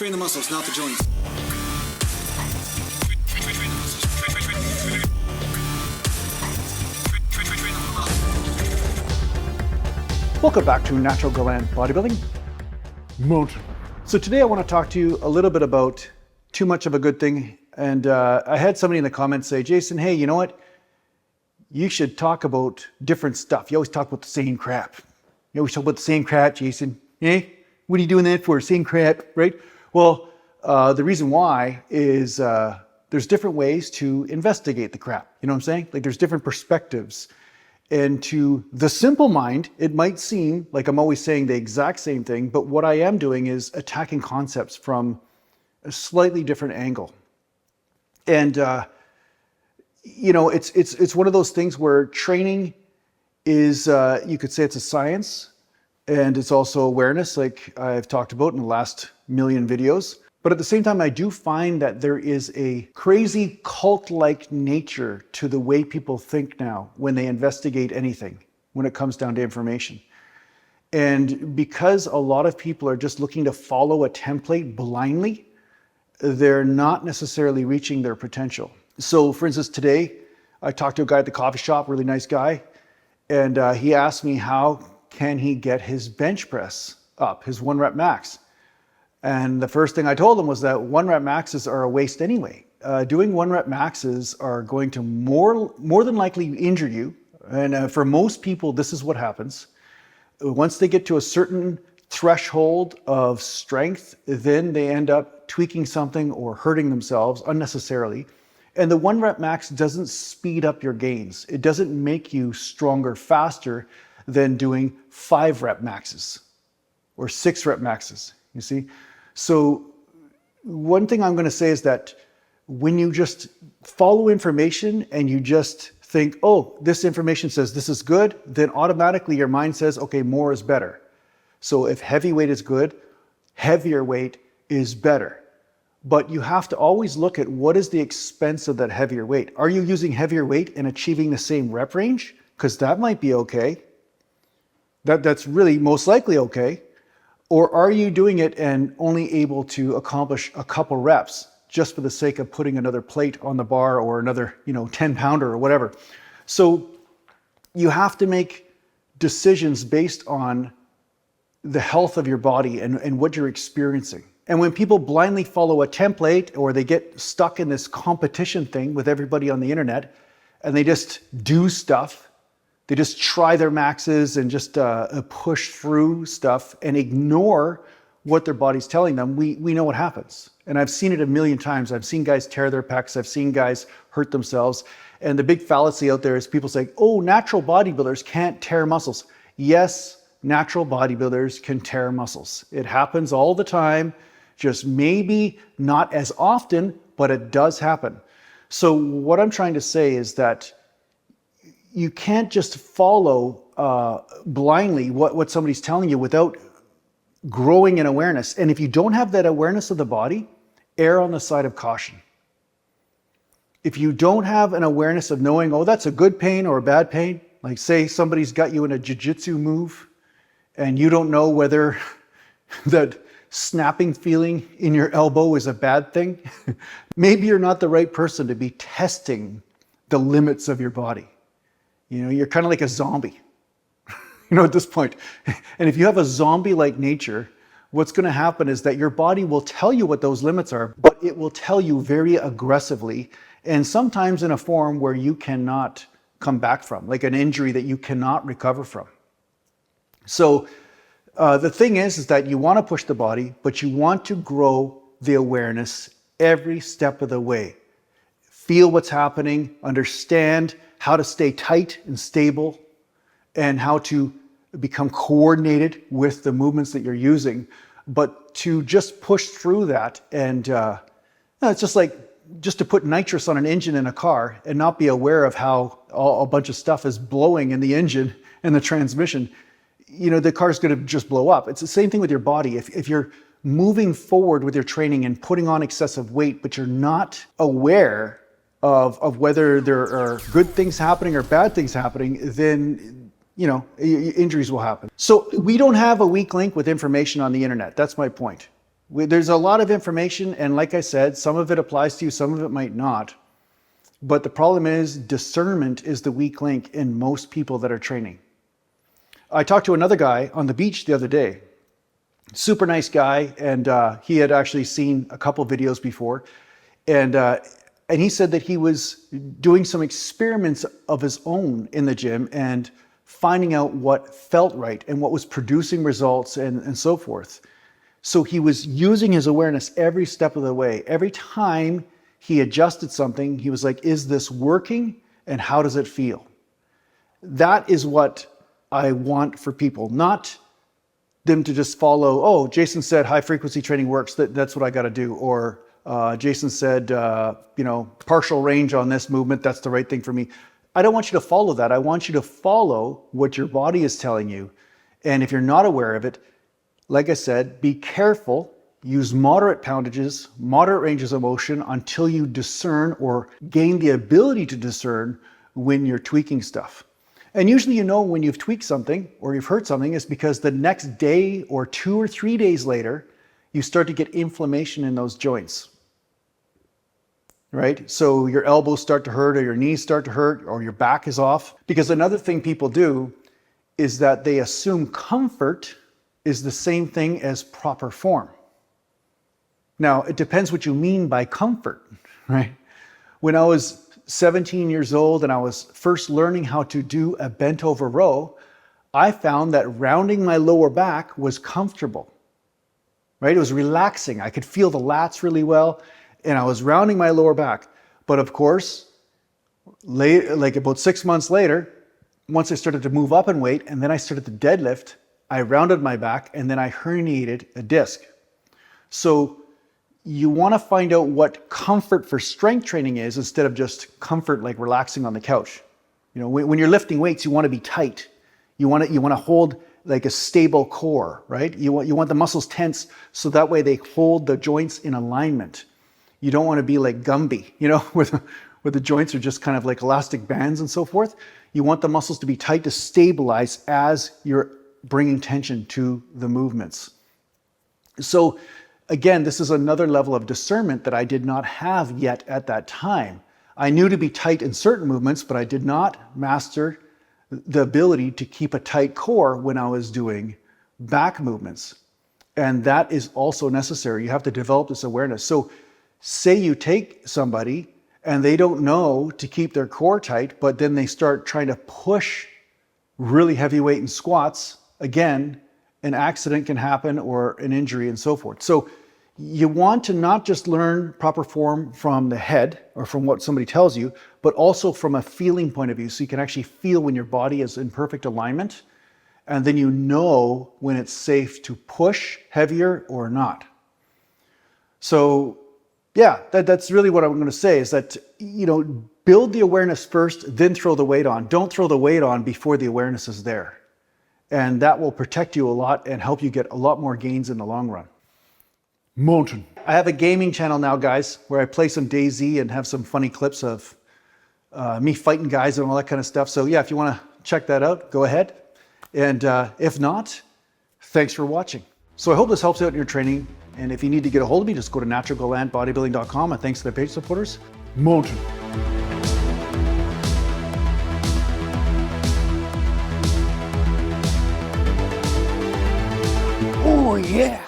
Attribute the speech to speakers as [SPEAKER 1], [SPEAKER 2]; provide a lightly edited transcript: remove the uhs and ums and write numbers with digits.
[SPEAKER 1] Train the muscles, not the joints.
[SPEAKER 2] Welcome back to Natural Gland Bodybuilding Mountain. So today I want to talk to you a little bit about too much of a good thing. And I had somebody in the comments say, Jason, hey, you know what? You should talk about different stuff. You always talk about the same crap. You always talk about the same crap, Jason. Eh? What are you doing that for? Same crap, right? Well, the reason why is there's different ways to investigate the crap. You know what I'm saying? Like there's different perspectives. And to the simple mind, it might seem like I'm always saying the exact same thing, but what I am doing is attacking concepts from a slightly different angle. And, you know, it's one of those things where training is, you could say it's a science, and it's also awareness, like I've talked about in the last million videos. But at the same time, I do find that there is a crazy cult-like nature to the way people think now when they investigate anything, when it comes down to information. And because a lot of people are just looking to follow a template blindly, they're not necessarily reaching their potential. So for instance, today, I talked to a guy at the coffee shop, really nice guy, and he asked me how can he get his bench press up, his 1 rep max. And the first thing I told him was that 1 rep maxes are a waste anyway. Doing 1 rep maxes are going to more than likely injure you. And for most people, this is what happens. Once they get to a certain threshold of strength, then they end up tweaking something or hurting themselves unnecessarily. And the 1 rep max doesn't speed up your gains. It doesn't make you stronger faster than doing 5 rep maxes or 6 rep maxes, you see? So one thing I'm going to say is that when you just follow information and you just think, oh, this information says this is good, then automatically your mind says, okay, more is better. So if heavy weight is good, heavier weight is better. But you have to always look at what is the expense of that heavier weight. Are you using heavier weight and achieving the same rep range? Because that might be okay. That's really most likely okay. Or are you doing it and only able to accomplish a couple reps just for the sake of putting another plate on the bar or another, 10 pounder or whatever? So you have to make decisions based on the health of your body and what you're experiencing. And when people blindly follow a template or they get stuck in this competition thing with everybody on the internet and they just do stuff, they just try their maxes and just push through stuff and ignore what their body's telling them, we know what happens. And I've seen it a million times. I've seen guys tear their pecs. I've seen guys hurt themselves. And the big fallacy out there is people say, oh, natural bodybuilders can't tear muscles. Yes, natural bodybuilders can tear muscles. It happens all the time, just maybe not as often, but it does happen. So what I'm trying to say is that you can't just follow blindly what somebody's telling you without growing in awareness. And if you don't have that awareness of the body, err on the side of caution. If you don't have an awareness of knowing, oh, that's a good pain or a bad pain, like say somebody's got you in a jiu-jitsu move and you don't know whether that snapping feeling in your elbow is a bad thing, maybe you're not the right person to be testing the limits of your body. You're kind of like a zombie, at this point. And if you have a zombie-like nature, what's going to happen is that your body will tell you what those limits are, but it will tell you very aggressively and sometimes in a form where you cannot come back from, like an injury that you cannot recover from. So the thing is that you want to push the body, but you want to grow the awareness every step of the way. Feel what's happening, understand how to stay tight and stable, and how to become coordinated with the movements that you're using. But to just push through that and it's just to put nitrous on an engine in a car and not be aware of how a bunch of stuff is blowing in the engine and the transmission, the car's going to just blow up. It's the same thing with your body. If you're moving forward with your training and putting on excessive weight, but you're not aware of whether there are good things happening or bad things happening, then, injuries will happen. So we don't have a weak link with information on the internet. That's my point. There's a lot of information, and like I said, some of it applies to you, some of it might not. But the problem is discernment is the weak link in most people that are training. I talked to another guy on the beach the other day, super nice guy, and he had actually seen a couple videos before, and he said that he was doing some experiments of his own in the gym and finding out what felt right and what was producing results and so forth. So he was using his awareness every step of the way. Every time he adjusted something, he was like, is this working and how does it feel? That is what I want for people, not them to just follow, oh, Jason said high frequency training works, that's what I got to do. Or Jason said, partial range on this movement, that's the right thing for me. I don't want you to follow that. I want you to follow what your body is telling you. And if you're not aware of it, like I said, be careful, use moderate poundages, moderate ranges of motion until you discern or gain the ability to discern when you're tweaking stuff. And usually you know when you've tweaked something or you've hurt something is because the next day or 2 or 3 days later, you start to get inflammation in those joints, right? So your elbows start to hurt or your knees start to hurt or your back is off. Because another thing people do is that they assume comfort is the same thing as proper form. Now, it depends what you mean by comfort, right? When I was 17 years old and I was first learning how to do a bent over row, I found that rounding my lower back was comfortable, right? It was relaxing. I could feel the lats really well and I was rounding my lower back. But of course, like about 6 months later, once I started to move up in weight and then I started to deadlift, I rounded my back and then I herniated a disc. So you want to find out what comfort for strength training is instead of just comfort like relaxing on the couch. You know, when you're lifting weights, you want to be tight. You want to hold like a stable core, right? You want the muscles tense so that way they hold the joints in alignment. You don't want to be like Gumby, where the joints are just kind of like elastic bands and so forth. You want the muscles to be tight to stabilize as you're bringing tension to the movements. So again, this is another level of discernment that I did not have yet at that time. I knew to be tight in certain movements, but I did not master the ability to keep a tight core when I was doing back movements. And that is also necessary. You have to develop this awareness. So say you take somebody and they don't know to keep their core tight, but then they start trying to push really heavy weight in squats. Again, an accident can happen or an injury and so forth. So you want to not just learn proper form from the head or from what somebody tells you, but also from a feeling point of view. So you can actually feel when your body is in perfect alignment. And then you know when it's safe to push heavier or not. So yeah, that's really what I'm going to say is that, build the awareness first, then throw the weight on. Don't throw the weight on before the awareness is there. And that will protect you a lot and help you get a lot more gains in the long run. Mountain. I have a gaming channel now, guys, where I play some DayZ and have some funny clips of me fighting guys and all that kind of stuff. So yeah, if you want to check that out, go ahead. And if not, thanks for watching. So I hope this helps out in your training. And if you need to get a hold of me, just go to naturalgalantbodybuilding.com. And thanks to the page supporters. Mountain. Oh yeah.